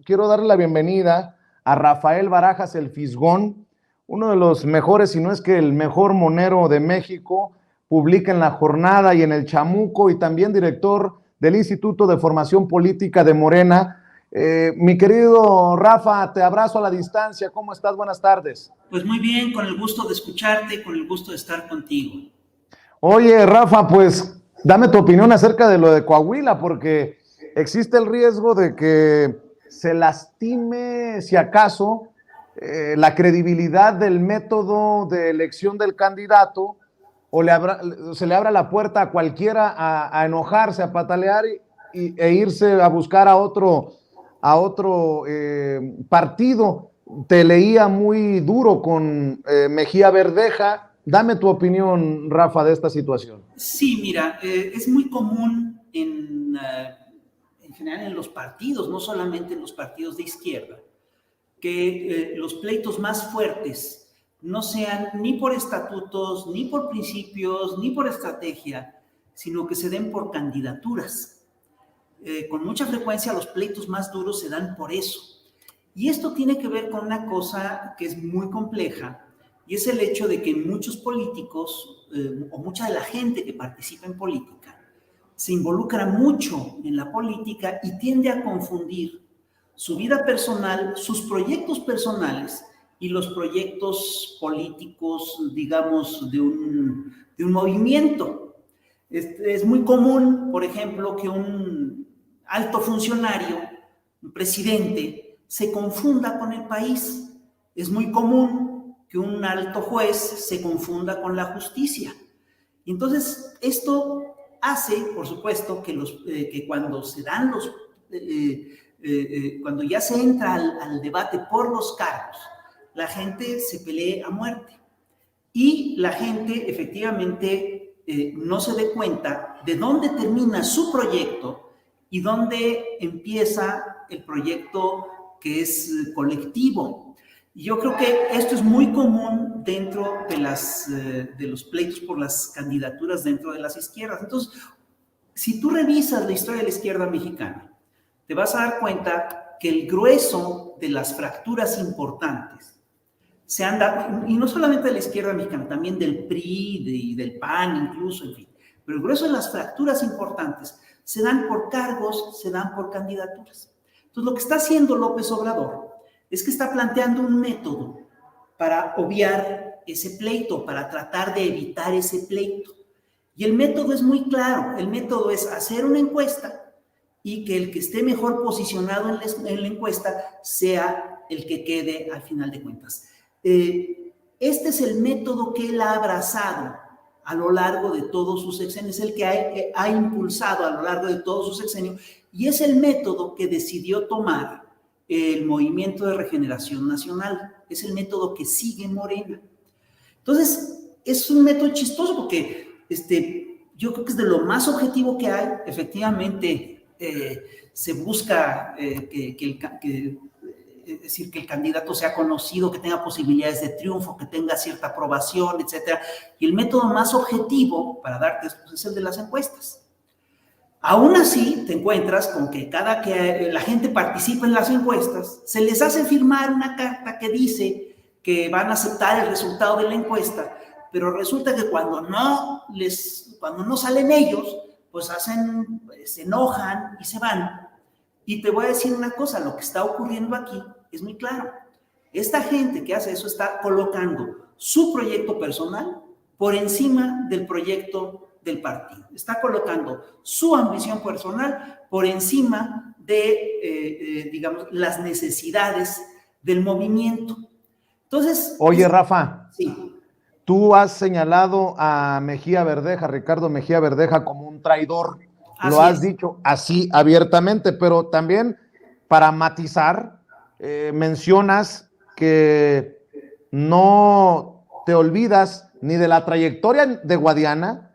quiero darle la bienvenida a Rafael Barajas el Fisgón, uno de los mejores, si no es que el mejor monero de México. Publica en La Jornada y en El Chamuco, y también director del Instituto de Formación Política de Morena. Mi querido Rafa, te abrazo a la distancia. ¿Cómo estás? Buenas tardes. Pues muy bien, con el gusto de escucharte, con el gusto de estar contigo. Oye, Rafa, pues dame tu opinión acerca de lo de Coahuila, porque existe el riesgo de que se lastime, si acaso, la credibilidad del método de elección del candidato, o se le abra la puerta a cualquiera a enojarse, a patalear e irse a buscar a otro partido. Te leía muy duro con Mejía Verdeja. Dame tu opinión, Rafa, de esta situación. Sí, mira, es muy común en general en los partidos, no solamente en los partidos de izquierda, que los pleitos más fuertes no sean ni por estatutos, ni por principios, ni por estrategia, sino que se den por candidaturas. Con mucha frecuencia los pleitos más duros se dan por eso. Y esto tiene que ver con una cosa que es muy compleja, y es el hecho de que muchos políticos, o mucha de la gente que participa en política, se involucra mucho en la política y tiende a confundir su vida personal, sus proyectos personales y los proyectos políticos, digamos, de un movimiento. Es muy común, por ejemplo, que un alto funcionario, un presidente, se confunda con el país. Es muy común que un alto juez se confunda con la justicia. Y entonces, esto hace, por supuesto, que cuando se dan cuando ya se entra al debate por los cargos, la gente se pelee a muerte y la gente efectivamente no se dé cuenta de dónde termina su proyecto y dónde empieza el proyecto que es colectivo. Y yo creo que esto es muy común dentro de los pleitos por las candidaturas dentro de las izquierdas. Entonces, si tú revisas la historia de la izquierda mexicana, te vas a dar cuenta que el grueso de las fracturas importantes se han dado, y no solamente de la izquierda mexicana, también del PRI y del PAN incluso, en fin, pero el grueso de las fracturas importantes se dan por cargos, se dan por candidaturas. Entonces, lo que está haciendo López Obrador es que está planteando un método para obviar ese pleito, para tratar de evitar ese pleito. Y el método es muy claro, el método es hacer una encuesta y que el que esté mejor posicionado en la encuesta sea el que quede al final de cuentas. Este es el método que él ha abrazado a lo largo de todos sus sexenios, el que ha impulsado a lo largo de todos sus sexenios, y es el método que decidió tomar el Movimiento de Regeneración Nacional, es el método que sigue Morena. Entonces, es un método chistoso porque yo creo que es de lo más objetivo que hay. Efectivamente, se busca es decir, que el candidato sea conocido, que tenga posibilidades de triunfo, que tenga cierta aprobación, etcétera. Y el método más objetivo para darte esto es el de las encuestas. Aún así, te encuentras con que cada que la gente participa en las encuestas, se les hace firmar una carta que dice que van a aceptar el resultado de la encuesta, pero resulta que cuando no salen ellos, pues se enojan y se van. Y te voy a decir una cosa, lo que está ocurriendo aquí es muy claro. Esta gente que hace eso está colocando su proyecto personal por encima del proyecto del partido. Está colocando su ambición personal por encima de, digamos, las necesidades del movimiento. Entonces... Oye, Rafa. Sí. Tú has señalado a Mejía Verdeja, Ricardo Mejía Verdeja, como un traidor. Lo has dicho así abiertamente, pero también para matizar, mencionas que no te olvidas ni de la trayectoria de Guadiana,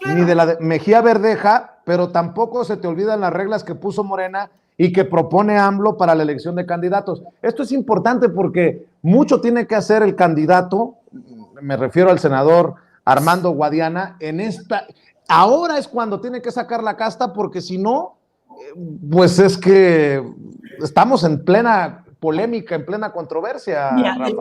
ni de la de Mejía Verdeja, pero tampoco se te olvidan las reglas que puso Morena y que propone AMLO para la elección de candidatos. Esto es importante porque mucho tiene que hacer el candidato, me refiero al senador Armando Guadiana, ahora es cuando tiene que sacar la casta, porque si no, pues es que estamos en plena polémica, en plena controversia. Mira, Rafa.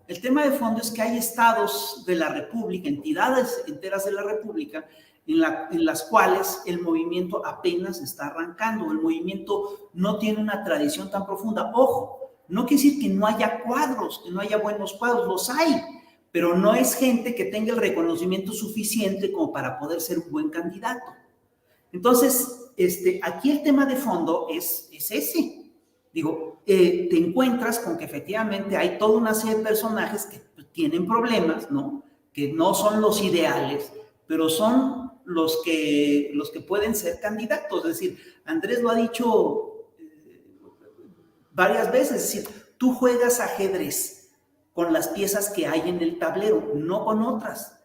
El tema de fondo es que hay estados de la República, entidades enteras de la República, en las cuales el movimiento apenas está arrancando, el movimiento no tiene una tradición tan profunda. Ojo, no quiere decir que no haya cuadros, que no haya buenos cuadros, los hay, pero no es gente que tenga el reconocimiento suficiente como para poder ser un buen candidato. Entonces, aquí el tema de fondo es ese. Digo, te encuentras con que efectivamente hay toda una serie de personajes que tienen problemas, ¿no? Que no son los ideales, pero son los que pueden ser candidatos. Es decir, Andrés lo ha dicho varias veces, es decir, tú juegas ajedrez con las piezas que hay en el tablero, no con otras.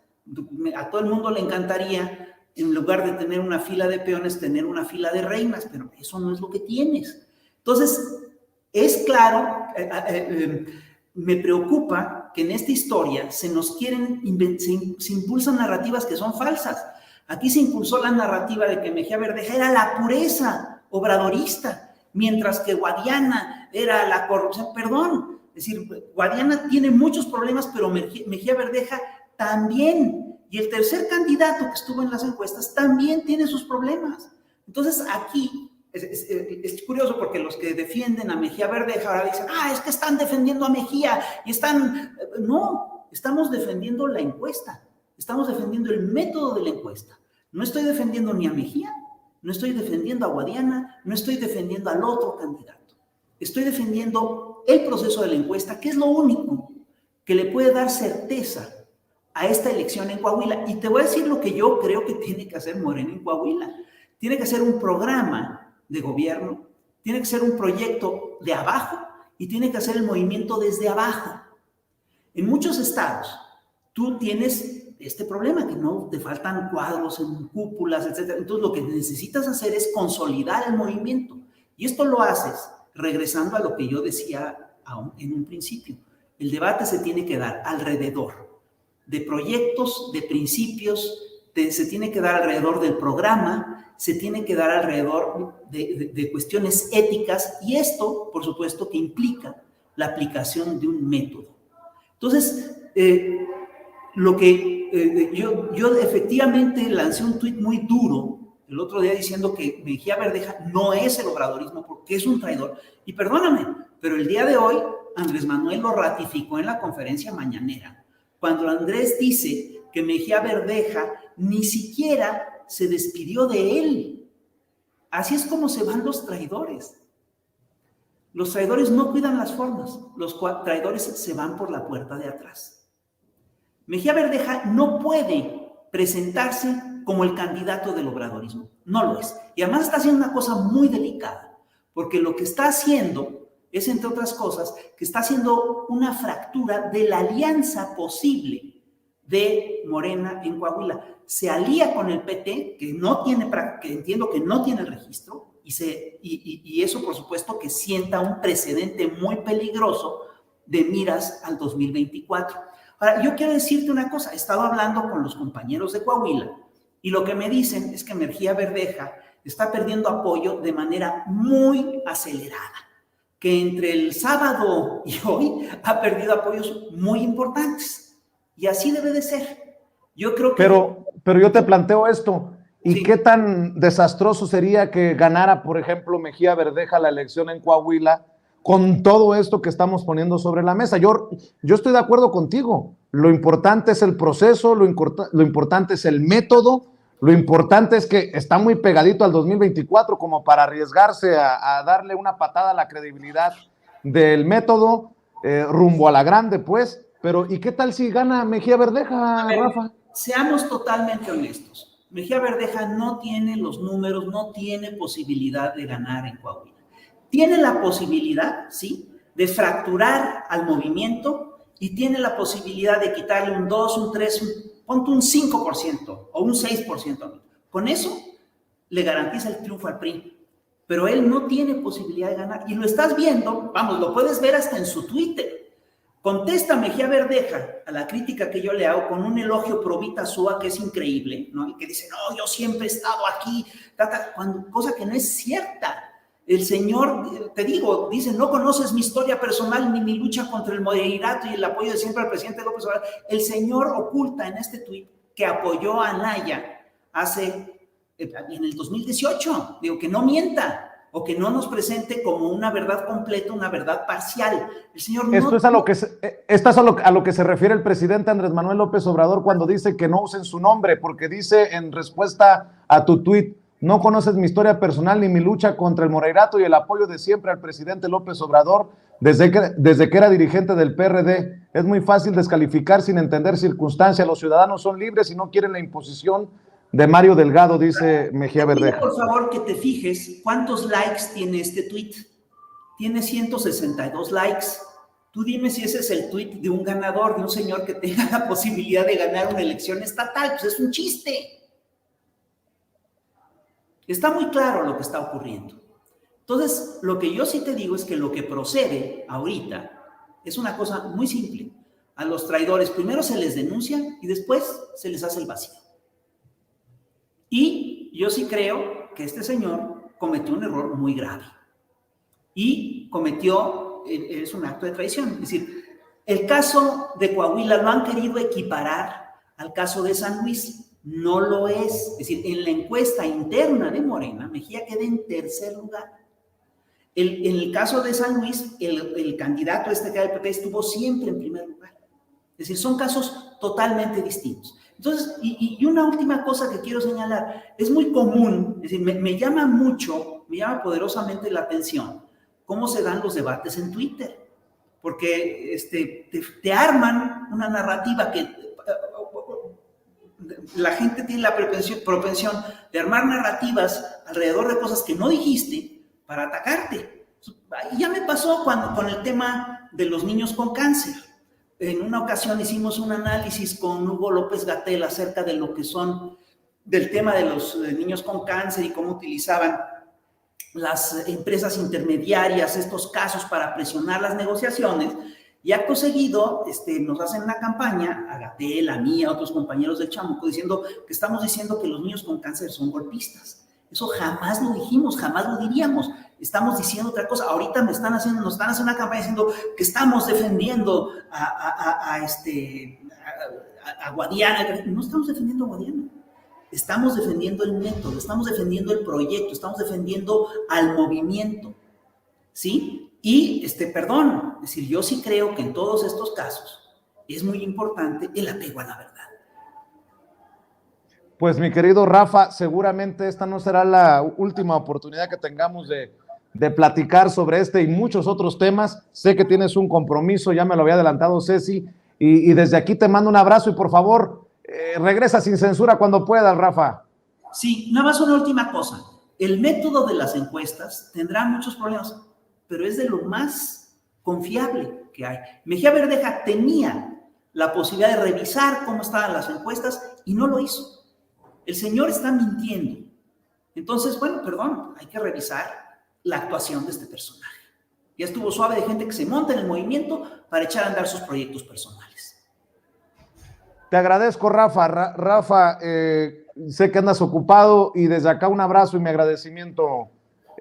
A todo el mundo le encantaría, en lugar de tener una fila de peones, tener una fila de reinas, pero eso no es lo que tienes. Entonces, es claro, me preocupa que en esta historia se impulsan narrativas que son falsas. Aquí se impulsó la narrativa de que Mejía Verdeja era la pureza obradorista, mientras que Guadiana era la corrupción. Perdón, es decir, Guadiana tiene muchos problemas, pero Mejía Verdeja también. Y el tercer candidato que estuvo en las encuestas también tiene sus problemas. Entonces, aquí es curioso porque los que defienden a Mejía Verdeja ahora dicen, es que están defendiendo a Mejía y están... No, estamos defendiendo la encuesta, estamos defendiendo el método de la encuesta. No estoy defendiendo ni a Mejía, no estoy defendiendo a Guadiana, no estoy defendiendo al otro candidato. Estoy defendiendo el proceso de la encuesta, que es lo único que le puede dar certeza a esta elección en Coahuila. Y te voy a decir lo que yo creo que tiene que hacer Morena en Coahuila. Tiene que hacer un programa de gobierno, tiene que ser un proyecto de abajo y tiene que hacer el movimiento desde abajo. En muchos estados, tú tienes este problema, que no te faltan cuadros en cúpulas, etc. Entonces, lo que necesitas hacer es consolidar el movimiento. Y esto lo haces regresando a lo que yo decía en un principio. El debate se tiene que dar alrededor de proyectos, de principios, se tiene que dar alrededor del programa, se tiene que dar alrededor de cuestiones éticas, y esto, por supuesto, que implica la aplicación de un método. Entonces, lo que yo efectivamente lancé un tuit muy duro el otro día diciendo que Mejía Verdeja no es el obradorismo porque es un traidor. Y perdóname, pero el día de hoy Andrés Manuel lo ratificó en la conferencia mañanera, cuando Andrés dice que Mejía Verdeja ni siquiera se despidió de él. Así es como se van los traidores. Los traidores no cuidan las formas, los traidores se van por la puerta de atrás. Mejía Verdeja no puede presentarse como el candidato del obradorismo, no lo es. Y además está haciendo una cosa muy delicada, porque lo que está haciendo es, entre otras cosas, que está haciendo una fractura de la alianza posible de Morena en Coahuila. Se alía con el PT, que entiendo que no tiene el registro, y eso, por supuesto, que sienta un precedente muy peligroso de miras al 2024. Ahora, yo quiero decirte una cosa, he estado hablando con los compañeros de Coahuila, y lo que me dicen es que Mejía Verdeja está perdiendo apoyo de manera muy acelerada, que entre el sábado y hoy ha perdido apoyos muy importantes, y así debe de ser. Yo creo que... Pero yo te planteo esto, ¿y sí, qué tan desastroso sería que ganara, por ejemplo, Mejía Verdeja la elección en Coahuila con todo esto que estamos poniendo sobre la mesa? Yo estoy de acuerdo contigo. Lo importante es el proceso, lo importante es el método, lo importante es que está muy pegadito al 2024 como para arriesgarse a darle una patada a la credibilidad del método rumbo a la grande, pues. Pero, ¿y qué tal si gana Mejía Verdeja, Rafa? Seamos totalmente honestos. Mejía Verdeja no tiene los números, no tiene posibilidad de ganar en Coahuila. Tiene la posibilidad, sí, de fracturar al movimiento y tiene la posibilidad de quitarle un 2, un 3, ponte un 5% o un 6%. Con eso le garantiza el triunfo al PRI. Pero él no tiene posibilidad de ganar. Y lo estás viendo, vamos, lo puedes ver hasta en su Twitter. Contesta Mejía Verdeja a la crítica que yo le hago con un elogio pro Vita Sua que es increíble, ¿no? Y que dice, no, yo siempre he estado aquí, cosa que no es cierta. El señor, te digo, dice, no conoces mi historia personal ni mi lucha contra el moderato y el apoyo de siempre al presidente López Obrador. El señor oculta en este tuit que apoyó a Anaya en el 2018. Digo, que no mienta o que no nos presente como una verdad completa, una verdad parcial. El señor esto es a lo que se refiere el presidente Andrés Manuel López Obrador cuando dice que no usen su nombre, porque dice en respuesta a tu tuit: no conoces mi historia personal ni mi lucha contra el moreirato y el apoyo de siempre al presidente López Obrador desde que era dirigente del PRD. Es muy fácil descalificar sin entender circunstancias. Los ciudadanos son libres y no quieren la imposición de Mario Delgado, dice Mejía Verdeja. Por favor, que te fijes cuántos likes tiene este tuit. Tiene 162 likes. Tú dime si ese es el tuit de un ganador, de un señor que tenga la posibilidad de ganar una elección estatal. Pues es un chiste. Está muy claro lo que está ocurriendo. Entonces, lo que yo sí te digo es que lo que procede ahorita es una cosa muy simple. A los traidores primero se les denuncia y después se les hace el vacío. Y yo sí creo que este señor cometió un error muy grave. Y es un acto de traición. Es decir, el caso de Coahuila lo han querido equiparar al caso de San Luis. No lo es. Es decir, en la encuesta interna de Morena, Mejía queda en tercer lugar. En el caso de San Luis, el candidato que era del PP estuvo siempre en primer lugar. Es decir, son casos totalmente distintos. Entonces, y una última cosa que quiero señalar, es muy común, es decir, me llama poderosamente la atención cómo se dan los debates en Twitter, porque te arman una narrativa que la gente tiene la propensión de armar narrativas alrededor de cosas que no dijiste para atacarte. Y ya me pasó con el tema de los niños con cáncer. En una ocasión hicimos un análisis con Hugo López-Gatell acerca de lo que del tema de los niños con cáncer y cómo utilizaban las empresas intermediarias estos casos para presionar las negociaciones. Y acto seguido nos hacen una campaña, a Gatell, a mí, a otros compañeros del Chamuco, diciendo que estamos diciendo que los niños con cáncer son golpistas. Eso jamás lo dijimos, jamás lo diríamos. Estamos diciendo otra cosa. Ahorita nos están haciendo una campaña diciendo que estamos defendiendo a Guadiana. No estamos defendiendo a Guadiana. Estamos defendiendo el método, estamos defendiendo el proyecto, estamos defendiendo al movimiento. ¿Sí? Y, perdón, es decir, yo sí creo que en todos estos casos es muy importante el apego a la verdad. Pues mi querido Rafa, seguramente esta no será la última oportunidad que tengamos de platicar sobre este y muchos otros temas. Sé que tienes un compromiso, ya me lo había adelantado Ceci, y desde aquí te mando un abrazo y por favor, regresa sin censura cuando puedas, Rafa. Sí, nada más una última cosa. El método de las encuestas tendrá muchos problemas, pero es de lo más confiable que hay. Mejía Verdeja tenía la posibilidad de revisar cómo estaban las encuestas y no lo hizo. El señor está mintiendo. Entonces, bueno, perdón, hay que revisar la actuación de este personaje. Ya estuvo suave de gente que se monta en el movimiento para echar a andar sus proyectos personales. Te agradezco, Rafa. Rafa, sé que andas ocupado y desde acá un abrazo y mi agradecimiento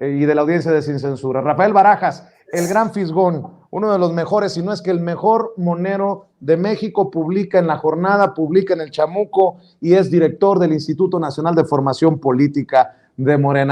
y de la audiencia de Sin Censura. Rafael Barajas, el gran Fisgón, uno de los mejores, si no es que el mejor monero de México, publica en La Jornada, publica en El Chamuco y es director del Instituto Nacional de Formación Política de Morena.